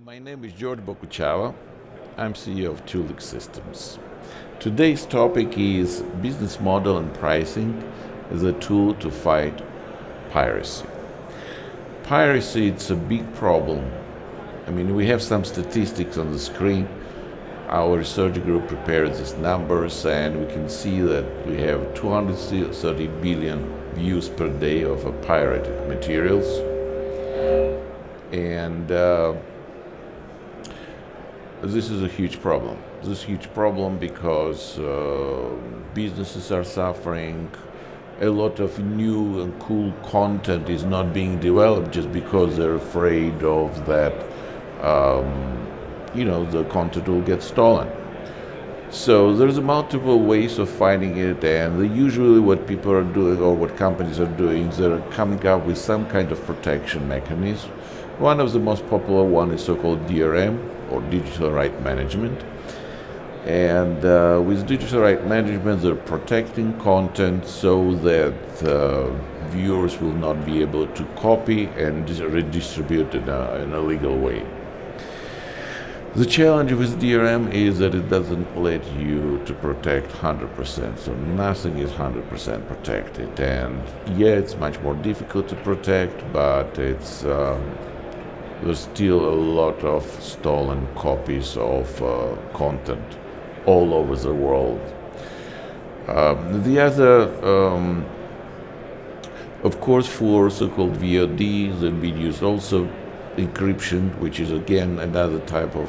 My name is George Bokuchava. I'm CEO of Tulix Systems. Today's topic is business model and pricing as a tool to fight piracy. Piracy, it's a big problem. I mean, we have some statistics on the screen. Our research group prepared these numbers, and we can see that we have 230 billion views per day of pirated materials. And this is a huge problem. This is a huge problem because businesses are suffering. A lot of new and cool content is not being developed just because they're afraid of that, the content will get stolen. So there's multiple ways of fighting it, and usually what people are doing or what companies are doing, they're coming up with some kind of protection mechanism. One of the most popular one is so-called DRM, or digital right management. And with digital right management, they're protecting content so that viewers will not be able to copy and redistribute it in a legal way. The challenge with DRM is that it doesn't let you to protect 100%, so nothing is 100% protected. And yeah, it's much more difficult to protect, but there's still a lot of stolen copies of content all over the world. The other, of course, for so-called VOD, there been used also encryption, which is again another type of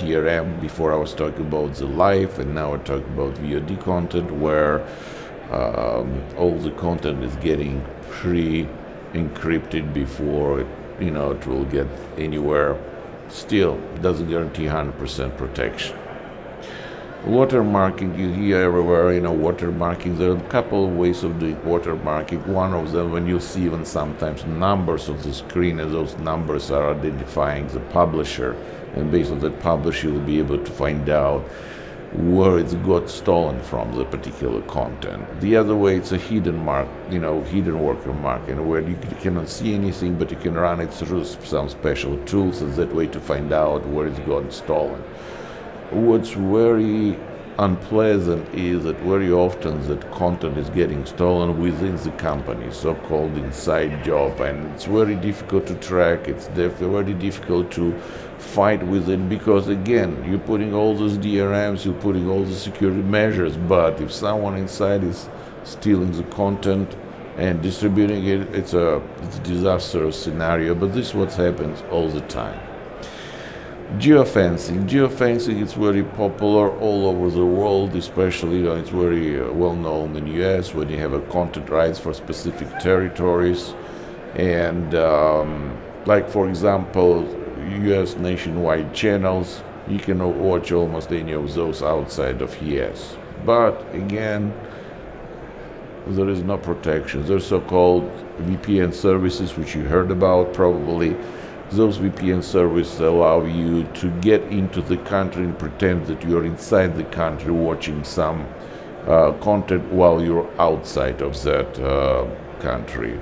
DRM. Before I was talking about the live, and now we're talking about VOD content, where all the content is getting pre-encrypted before it will get anywhere. Still doesn't guarantee 100% protection. Watermarking, you hear everywhere, watermarking. There are a couple of ways of doing watermarking. One of them, when you see even sometimes numbers of the screen, and those numbers are identifying the publisher, and based on that publisher, you'll be able to find out where it's got stolen from, the particular content. The other way, it's a hidden mark, hidden worker mark, where you cannot see anything, but you can run it through some special tools, and that way to find out where it's gotten stolen. What's very unpleasant is that very often that content is getting stolen within the company, so-called inside job, and it's very difficult to track. It's very difficult to fight with it because, again, you're putting all those DRMs, you're putting all the security measures, but if someone inside is stealing the content and distributing it, it's a disastrous scenario. But this is what happens all the time. Geofencing is very popular all over the world, especially it's very well known in the US when you have a content rights for specific territories. And like, for example, US nationwide channels, you can watch almost any of those outside of US. But again, there is no protection. There's so-called VPN services, which you heard about probably. Those VPN services allow you to get into the country and pretend that you're inside the country watching some content while you're outside of that country.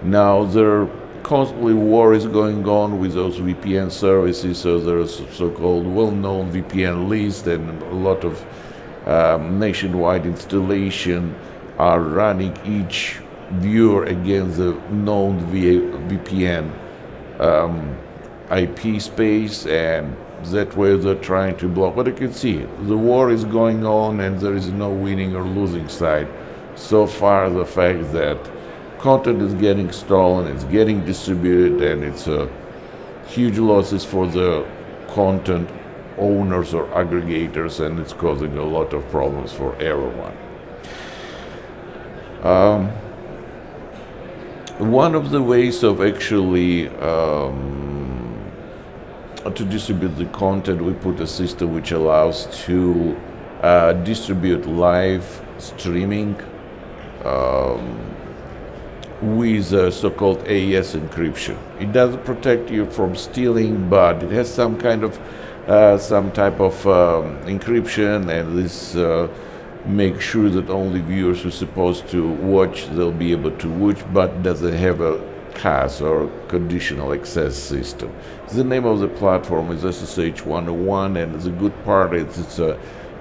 Now, there constantly war is going on with those VPN services, so there's so-called well-known VPN list, and a lot of nationwide installation are running each viewer against the known VPN IP space, and that way they're trying to block. But you can see the war is going on, and there is no winning or losing side. So far, the fact that content is getting stolen, it's getting distributed, and it's huge losses for the content owners or aggregators, and it's causing a lot of problems for everyone. One of the ways of actually to distribute the content, we put a system which allows to distribute live streaming with so-called AES encryption. It doesn't protect you from stealing, but it has some kind of some type of encryption, and this make sure that only viewers who are supposed to watch, they'll be able to watch, but doesn't have a CAS, or Conditional Access System. The name of the platform is SSH 101, and the good part is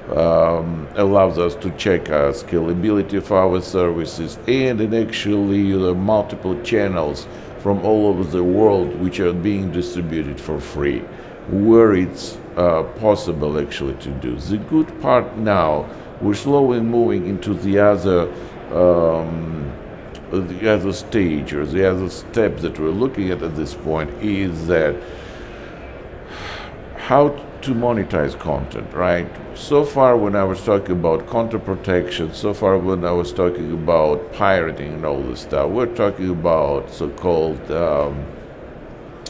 allows us to check scalability of our services, and it actually there are multiple channels from all over the world which are being distributed for free, where it's possible actually to do. The good part now, we're slowly moving into the other stage, or the other step that we're looking at this point, is that how to monetize content, right? So far when I was talking about content protection, so far when I was talking about pirating and all this stuff, we're talking about so-called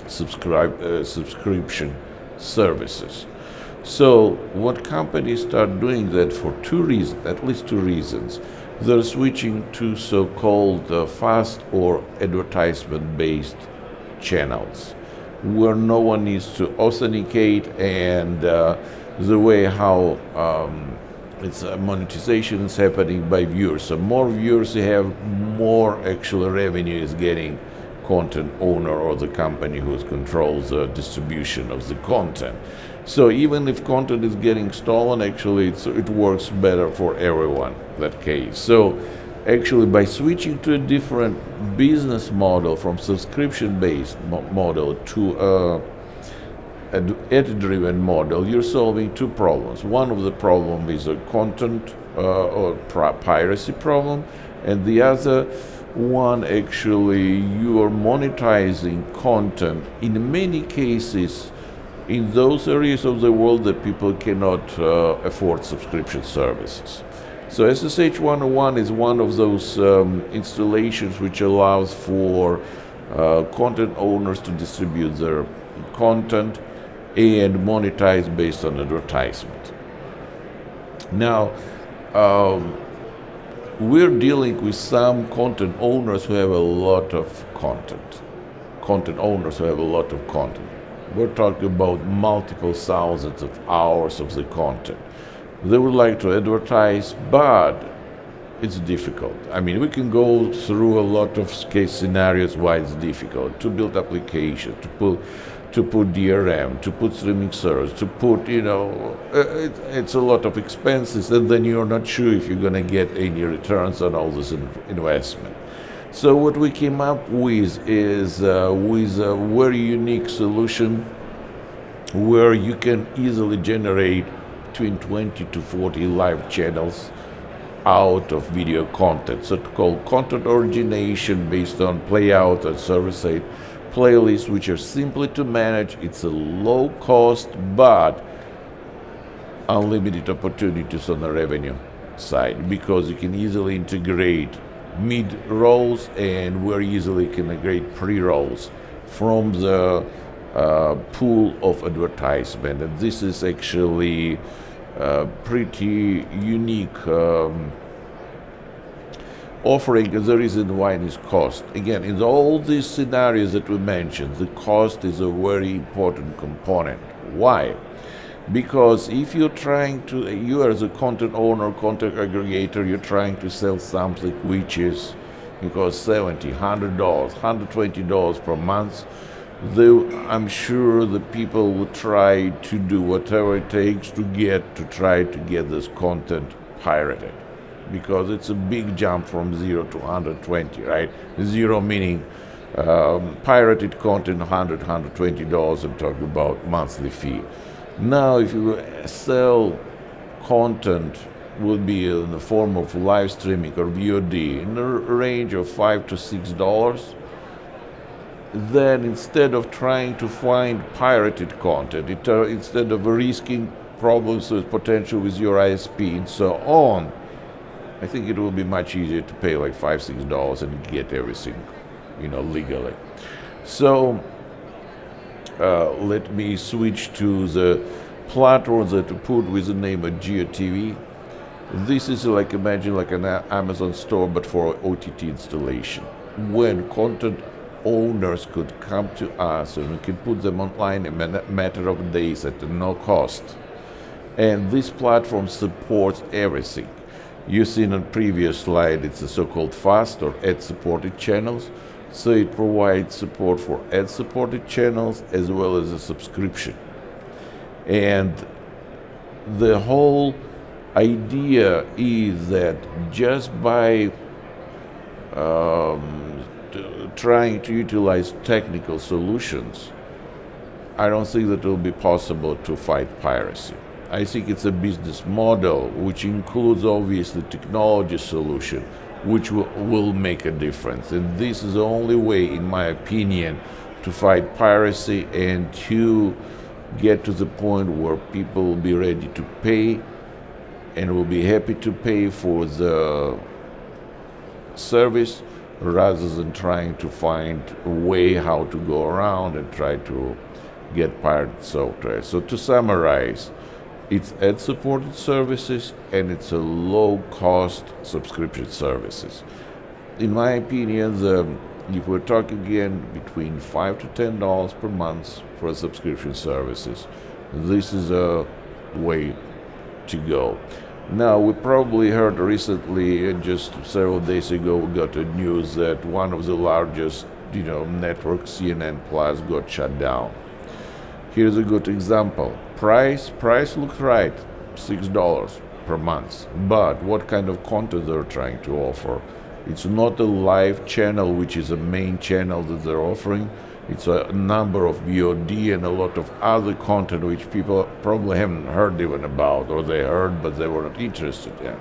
subscription services. So what companies start doing that for two reasons, at least two reasons. They're switching to so-called fast or advertisement-based channels, where no one needs to authenticate, and the way how its monetization is happening by viewers. So more viewers you have, more actual revenue is getting content owner or the company who controls the distribution of the content. So even if content is getting stolen, actually it works better for everyone, that case. So actually by switching to a different business model, from subscription-based model to an ad-driven model, you're solving two problems. One of the problem is a content or piracy problem, and the other one, actually, you are monetizing content in many cases in those areas of the world that people cannot afford subscription services. So SSH 101 is one of those installations which allows for content owners to distribute their content and monetize based on advertisement. Now, we're dealing with some content owners who have a lot of content. Content owners who have a lot of content. We're talking about multiple thousands of hours of the content. They would like to advertise, but it's difficult. I mean, we can go through a lot of case scenarios why it's difficult to build application, to put DRM, to put streaming servers, to put, it's a lot of expenses, and then you're not sure if you're going to get any returns on all this investment. So what we came up with is with a very unique solution where you can easily generate between 20 to 40 live channels out of video content. So it's called content origination based on playout and server-side playlists, which are simply to manage. It's a low cost but unlimited opportunities on the revenue side, because you can easily integrate mid-rolls and very easily can integrate pre-rolls from the pool of advertisement. And this is actually pretty unique offering. The reason why it is cost. Again, in all these scenarios that we mentioned, the cost is a very important component. Why? Because if you're trying to, you as a content owner, content aggregator, you're trying to sell something which is, because $70, $100, $120 per month, I'm sure the people will try to do whatever it takes to try to get this content pirated, because it's a big jump from 0 to 120, right? 0 meaning pirated content, $100, $120, I'm talking about monthly fee. Now, if you sell content, will be in the form of live streaming or VOD in the range of $5 to $6, then instead of trying to find pirated content, instead of risking problems with potential with your ISP and so on, I think it will be much easier to pay like $5, $6 and get everything, legally. So let me switch to the platforms that we put with the name of GeoTV. This is like, imagine like an Amazon store, but for OTT installation, when content owners could come to us and we can put them online in a matter of days at no cost. And this platform supports everything. You've seen on previous slide, it's the so-called fast or ad-supported channels. So it provides support for ad-supported channels as well as a subscription. And the whole idea is that just by trying to utilize technical solutions, I don't think that it will be possible to fight piracy. I think it's a business model which includes obviously technology solution, which will make a difference. And this is the only way, in my opinion, to fight piracy and to get to the point where people will be ready to pay and will be happy to pay for the service rather than trying to find a way how to go around and try to get pirated software. So to summarize, it's ad-supported services and it's a low-cost subscription services. In my opinion, if we're talking again between $5 to $10 per month for subscription services, this is a way to go. Now, we probably heard recently, just several days ago, we got the news that one of the largest, networks, CNN Plus, got shut down. Here's a good example. Price looks right, $6 per month. But what kind of content they're trying to offer? It's not a live channel, which is a main channel that they're offering. It's a number of VOD and a lot of other content which people probably haven't heard even about, or they heard but they were not interested in.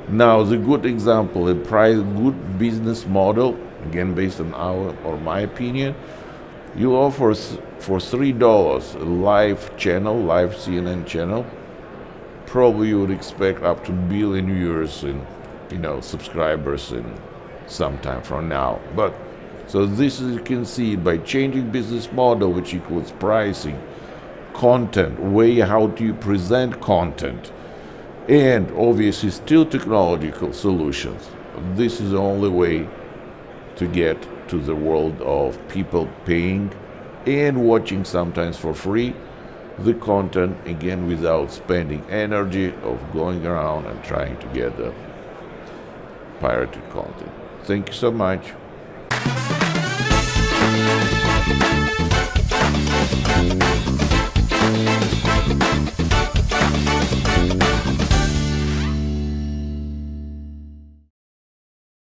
Now, the good example, a good business model, again based on our or my opinion, you offer for $3 a live channel, live CNN channel. Probably you would expect up to 1 billion viewers in, subscribers in some time from now. But so this, as you can see, by changing business model, which includes pricing, content, way how do you present content, and obviously still technological solutions. This is the only way to get to the world of people paying and watching sometimes for free the content, again without spending energy of going around and trying to get the pirated content. Thank you so much.